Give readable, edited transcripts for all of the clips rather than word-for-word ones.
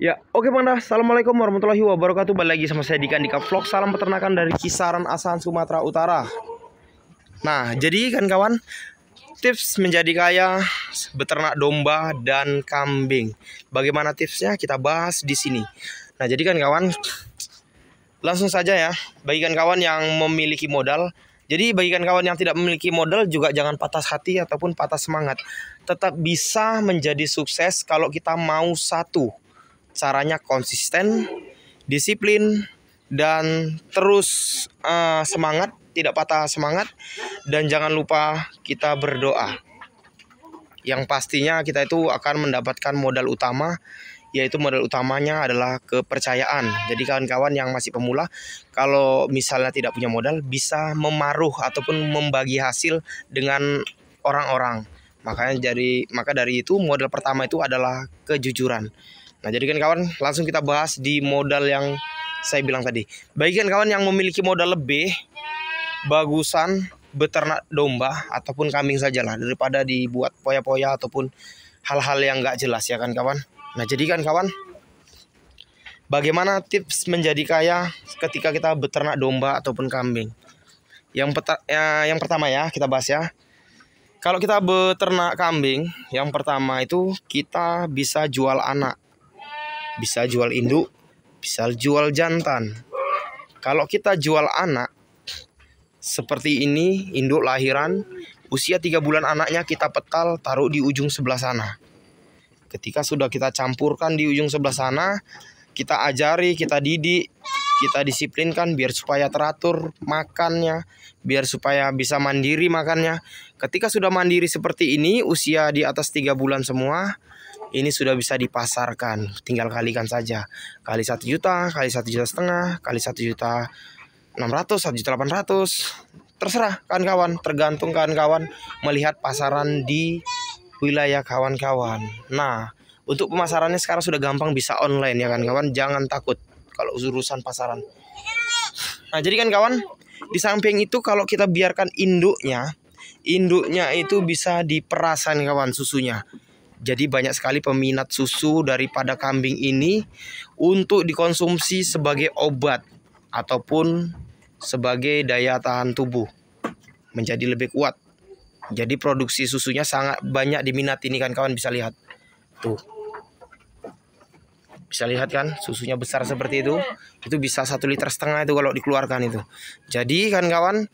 Ya, oke Bang. Assalamualaikum warahmatullahi wabarakatuh. Balik lagi sama saya Dika Vlog. Salam peternakan dari Kisaran Asahan Sumatera Utara. Nah, jadi kan kawan, tips menjadi kaya beternak domba dan kambing. Bagaimana tipsnya? Kita bahas di sini. Nah, jadi kan kawan, langsung saja ya. Bagikan kawan yang memiliki modal. Jadi bagikan kawan yang tidak memiliki modal juga jangan patah hati ataupun patah semangat. Tetap bisa menjadi sukses kalau kita mau satu. Caranya konsisten, disiplin, dan terus semangat, tidak patah semangat. Dan jangan lupa kita berdoa. Yang pastinya kita itu akan mendapatkan modal utama, yaitu modal utamanya adalah kepercayaan. Jadi kawan-kawan yang masih pemula, kalau misalnya tidak punya modal, bisa memaruh ataupun membagi hasil dengan orang-orang. Maka dari itu modal pertama itu adalah kejujuran. Nah, jadi kan kawan, langsung kita bahas di modal yang saya bilang tadi. Bagikan kawan yang memiliki modal lebih, bagusan beternak domba ataupun kambing sajalah daripada dibuat poya-poya ataupun hal-hal yang nggak jelas ya kan kawan. Nah, jadi kan kawan, bagaimana tips menjadi kaya ketika kita beternak domba ataupun kambing? Yang pertama ya, kita bahas ya. Kalau kita beternak kambing, yang pertama itu kita bisa jual anak. Bisa jual induk, bisa jual jantan. Kalau kita jual anak seperti ini, induk lahiran, usia 3 bulan anaknya kita petal, taruh di ujung sebelah sana. Ketika sudah kita campurkan di ujung sebelah sana, kita ajari, kita didik, kita disiplinkan biar supaya teratur makannya, biar supaya bisa mandiri makannya. Ketika sudah mandiri seperti ini, usia di atas 3 bulan semua, ini sudah bisa dipasarkan. Tinggal kalikan saja. Kali 1 juta, kali 1,5 juta, kali 1,6 juta, 1,8 juta. Terserah kawan-kawan, tergantung kawan-kawan melihat pasaran di wilayah kawan-kawan. Nah, untuk pemasarannya sekarang sudah gampang, bisa online ya kan kawan. Jangan takut kalau urusan pasaran. Nah, jadi kan kawan, di samping itu kalau kita biarkan induknya itu bisa diperasan kawan susunya. Jadi banyak sekali peminat susu daripada kambing ini untuk dikonsumsi sebagai obat ataupun sebagai daya tahan tubuh menjadi lebih kuat. Jadi produksi susunya sangat banyak diminati ini kan kawan, bisa lihat. Tuh. Bisa lihat kan susunya besar seperti itu. Itu bisa 1,5 liter itu kalau dikeluarkan itu. Jadi kan kawan,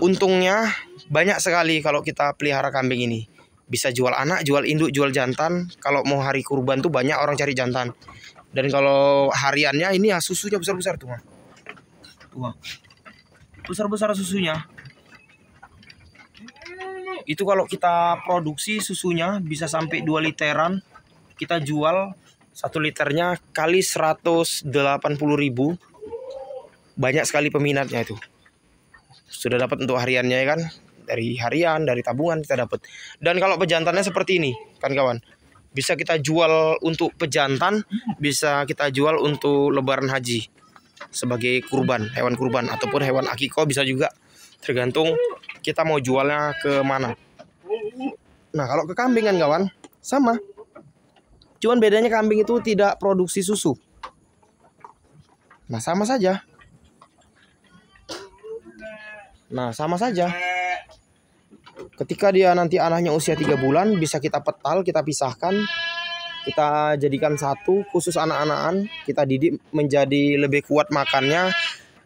untungnya banyak sekali kalau kita pelihara kambing ini. Bisa jual anak, jual induk, jual jantan. Kalau mau hari kurban tuh banyak orang cari jantan. Dan kalau hariannya ini ya susunya besar-besar tuh. Tuh. Besar-besar susunya. Itu kalau kita produksi susunya bisa sampai 2 literan. Kita jual 1 liternya kali 180.000. Banyak sekali peminatnya itu. Sudah dapat untuk hariannya ya kan. Dari harian, dari tabungan kita dapat. Dan kalau pejantannya seperti ini kan kawan, bisa kita jual untuk pejantan, bisa kita jual untuk lebaran haji sebagai kurban, hewan kurban ataupun hewan akikah bisa juga, tergantung kita mau jualnya ke mana. Nah, kalau ke kambing kan kawan, sama. Cuman bedanya kambing itu tidak produksi susu. Nah, sama saja. Ketika dia nanti anaknya usia 3 bulan, bisa kita petal, kita pisahkan, kita jadikan satu khusus anak-anakan, kita didik menjadi lebih kuat makannya,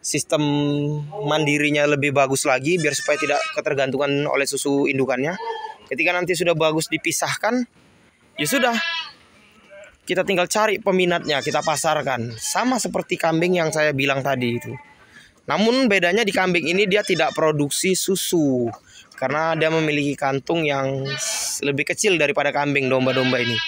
sistem mandirinya lebih bagus lagi biar supaya tidak ketergantungan oleh susu indukannya. Ketika nanti sudah bagus dipisahkan, ya sudah, kita tinggal cari peminatnya, kita pasarkan. Sama seperti kambing yang saya bilang tadi itu. Namun bedanya di kambing ini dia tidak produksi susu karena dia memiliki kantung yang lebih kecil daripada kambing domba-domba ini.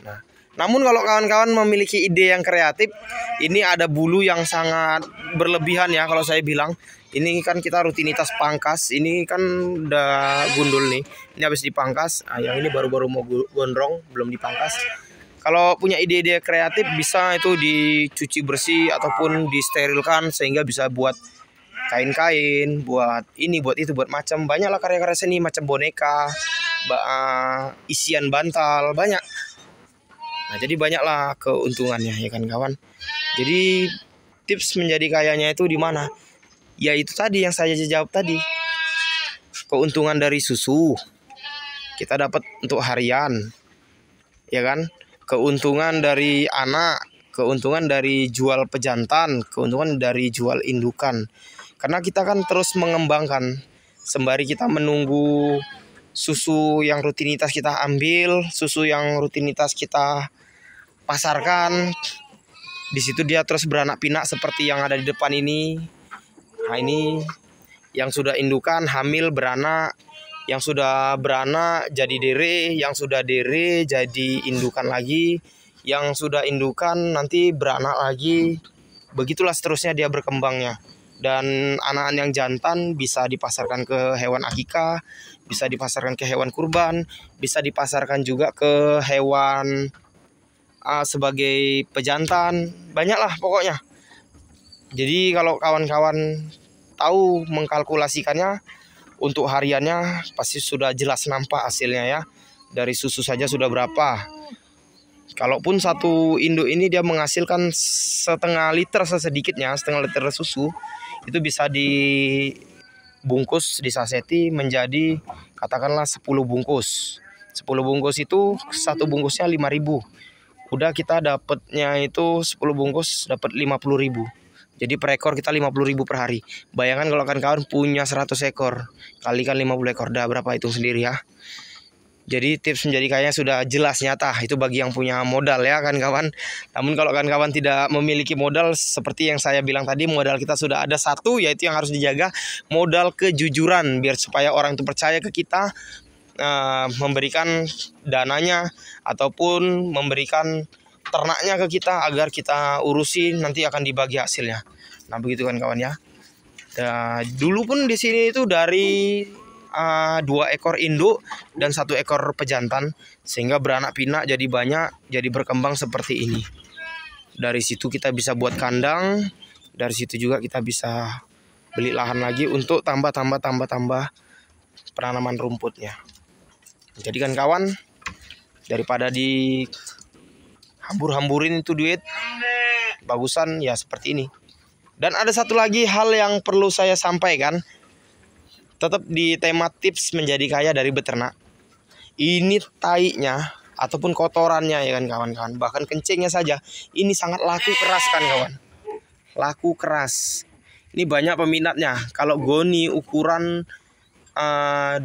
Nah, namun kalau kawan-kawan memiliki ide yang kreatif, ini ada bulu yang sangat berlebihan ya kalau saya bilang. Ini kan kita rutinitas pangkas, ini kan udah gundul nih. Ini habis dipangkas, yang ini baru-baru mau gondrong, belum dipangkas. Kalau punya ide-ide kreatif bisa itu dicuci bersih ataupun disterilkan sehingga bisa buat kain-kain, buat ini, buat itu, buat macam banyak lah karya-karya seni, macam boneka, isian bantal, banyak. Nah, jadi banyaklah keuntungannya ya kan kawan. Jadi tips menjadi kayanya itu di mana? Ya itu tadi yang saya jawab tadi. Keuntungan dari susu kita dapat untuk harian. Ya kan? Keuntungan dari anak, keuntungan dari jual pejantan, keuntungan dari jual indukan. Karena kita kan terus mengembangkan sembari kita menunggu susu yang rutinitas kita ambil, susu yang rutinitas kita pasarkan. Di situ dia terus beranak pinak seperti yang ada di depan ini. Nah, ini yang sudah indukan hamil beranak, yang sudah beranak jadi dere, yang sudah dere jadi indukan lagi, yang sudah indukan nanti beranak lagi. Begitulah seterusnya dia berkembangnya. Dan anak-anak yang jantan bisa dipasarkan ke hewan akikah, bisa dipasarkan ke hewan kurban, bisa dipasarkan juga ke hewan sebagai pejantan. Banyaklah pokoknya. Jadi kalau kawan-kawan tahu mengkalkulasikannya, untuk hariannya pasti sudah jelas nampak hasilnya ya. Dari susu saja sudah berapa. Kalaupun satu induk ini dia menghasilkan setengah liter sesedikitnya, setengah liter susu, itu bisa dibungkus, disaseti menjadi katakanlah 10 bungkus. 10 bungkus itu satu bungkusnya 5.000. Udah kita dapatnya itu 10 bungkus dapat 50.000. Jadi per ekor kita 50.000 per hari. Bayangkan kalau kawan-kawan punya 100 ekor, kalikan 50 ekor, dah berapa, hitung sendiri ya. Jadi tips menjadi kaya sudah jelas nyata, itu bagi yang punya modal ya kan kawan. Namun kalau kawan-kawan tidak memiliki modal, seperti yang saya bilang tadi, modal kita sudah ada satu, yaitu yang harus dijaga, modal kejujuran, biar supaya orang itu percaya ke kita, memberikan dananya ataupun memberikan ternaknya ke kita agar kita urusin, nanti akan dibagi hasilnya. Nah begitu kan kawan ya. Dulu pun di sini itu dari 2 ekor induk dan 1 ekor pejantan, sehingga beranak pinak jadi banyak, jadi berkembang seperti ini. Dari situ kita bisa buat kandang, dari situ juga kita bisa beli lahan lagi untuk tambah penanaman rumputnya. Jadi kan kawan, daripada di hambur-hamburin itu duit, bagusan ya seperti ini. Dan ada satu lagi hal yang perlu saya sampaikan, tetap di tema tips menjadi kaya dari beternak. Ini tainya ataupun kotorannya ya kan kawan-kawan, bahkan kencingnya saja, ini sangat laku keras kan kawan. Laku keras. Ini banyak peminatnya. Kalau goni ukuran 20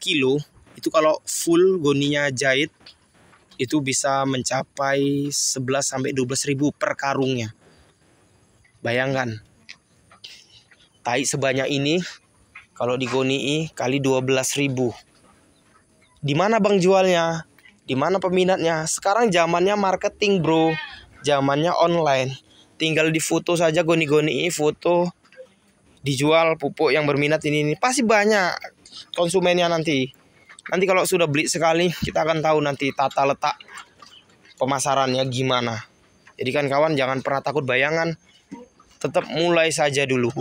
kilo, itu kalau full goninya jahit, itu bisa mencapai 11-12 ribu per karungnya. Bayangkan, tai sebanyak ini kalau digoni kali 12 ribu. Di mana bang jualnya? Di mana peminatnya? Sekarang zamannya marketing bro, zamannya online. Tinggal difoto saja goni-goni, foto, dijual pupuk yang berminat ini pasti banyak konsumennya nanti. Nanti kalau sudah beli sekali, kita akan tahu nanti tata letak pemasarannya gimana. Jadi kan kawan, jangan pernah takut bayangan, tetap mulai saja dulu.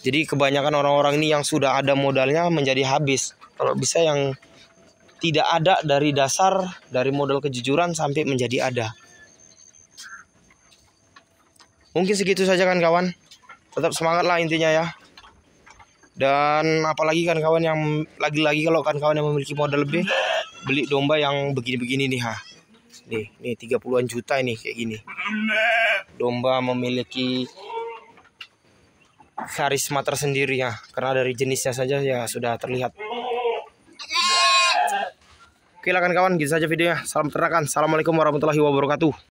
Jadi kebanyakan orang-orang ini yang sudah ada modalnya menjadi habis. Kalau bisa yang tidak ada dari dasar, dari modal kejujuran sampai menjadi ada. Mungkin segitu saja kan kawan. Tetap semangatlah intinya ya. Dan apalagi kan kawan yang lagi-lagi kalau kan kawan yang memiliki modal lebih, beli domba yang begini-begini nih ha. Nih 30-an juta ini kayak gini. Domba memiliki karisma tersendiri ya, karena dari jenisnya saja ya sudah terlihat. Oke lah kan kawan, gitu saja videonya. Salam ternakan. Assalamualaikum warahmatullahi wabarakatuh.